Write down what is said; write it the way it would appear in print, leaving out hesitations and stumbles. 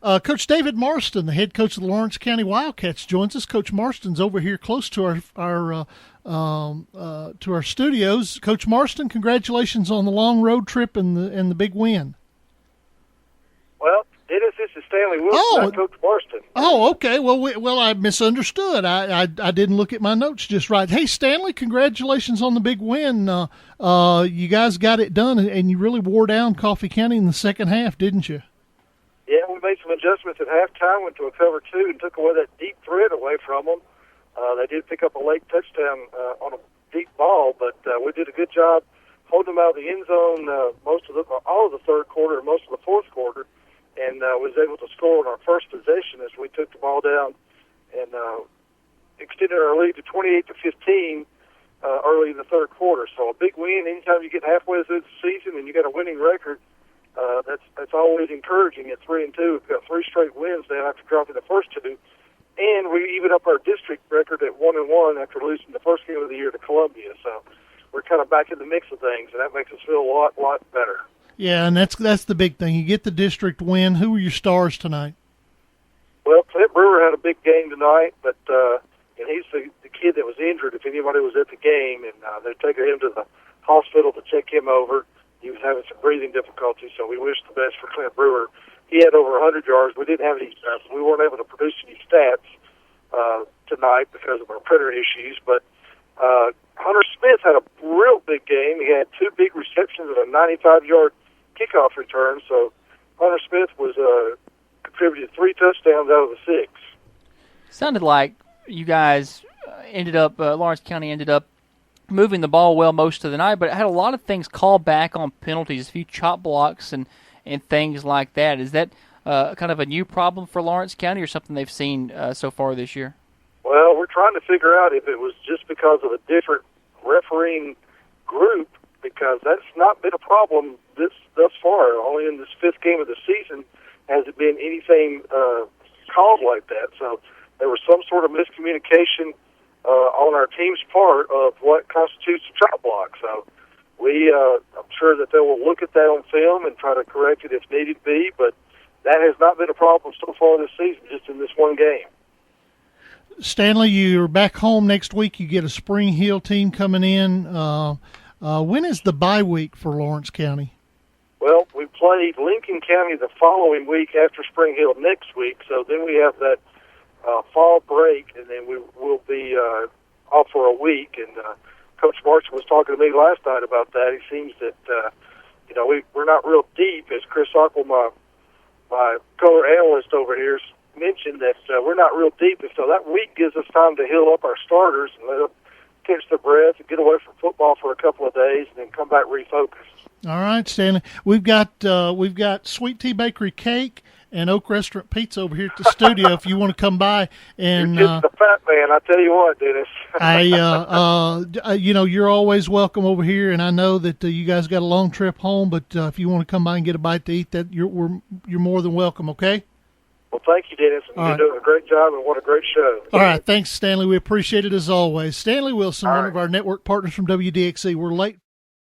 Coach David Marston, the head coach of the Lawrence County Wildcats, joins us. Coach Marston's over here close to our studios. Coach Marston, congratulations on the long road trip and the big win. Well, Dennis, this is Stanley Wilson, not Coach Marston. Oh, okay. Well, I misunderstood. I didn't look at my notes just right. Hey, Stanley, congratulations on the big win. You guys got it done, and you really wore down Coffee County in the second half, didn't you? Yeah, we made some adjustments at halftime, went to a cover 2, and took away that deep threat away from them. They did pick up a late touchdown on a deep ball, but we did a good job holding them out of the end zone all of the third quarter and most of the fourth quarter, and was able to score on our first possession as we took the ball down and extended our lead to 28-15 early in the third quarter. So a big win. Anytime you get halfway through the season and you got a winning record, that's always encouraging. At 3-2, we've got 3 straight wins now after dropping the first 2, and we even up our district record at 1-1 after losing the first game of the year to Columbia. So we're kind of back in the mix of things, and that makes us feel a lot better. Yeah, and that's the big thing. You get the district win. Who were your stars tonight? Well, Clint Brewer had a big game tonight, but and he's the kid that was injured. If anybody was at the game, and they're taking him to the hospital to check him over. He was having some breathing difficulties, so we wish the best for Clint Brewer. He had over 100 yards. We didn't have any. We weren't able to produce any stats tonight because of our printer issues. But Hunter Smith had a real big game. He had 2 big receptions and a 95-yard kickoff return. So Hunter Smith was contributed 3 touchdowns out of the 6. Sounded like you guys Lawrence County ended up moving the ball well most of the night, but it had a lot of things called back on penalties, a few chop blocks and things like that. Is that kind of a new problem for Lawrence County or something they've seen so far this year? Well, we're trying to figure out if it was just because of a different refereeing group, because that's not been a problem thus far. Only in this 5th game of the season has it been anything called like that. So there was some sort of miscommunication on our team's part of what constitutes a chop block. So I'm sure that they will look at that on film and try to correct it if needed be, but that has not been a problem so far this season, just in this one game. Stanley, you're back home next week. You get a Spring Hill team coming in. When is the bye week for Lawrence County? Well, we played Lincoln County the following week after Spring Hill next week, so then we have that fall break, and then we will be off for a week. And Coach Marston was talking to me last night about that. He seems that we're not real deep, as Chris Ockel, my color analyst over here, mentioned that we're not real deep, and so that week gives us time to heal up our starters and let them catch their breath and get away from football for a couple of days, and then come back refocused. All right, Stanley. We've got Sweet Tea Bakery cake and Oak Restaurant Pizza over here at the studio. If you want to come by, and you're just a fat man, I tell you what, Dennis. You're always welcome over here, and I know that you guys got a long trip home. But if you want to come by and get a bite to eat, you're more than welcome. Okay. Well, thank you, Dennis. You're doing a great job, and what a great show. All right, thanks, Stanley. We appreciate it as always. Stanley Wilson, one of our network partners from WDXE. We're late.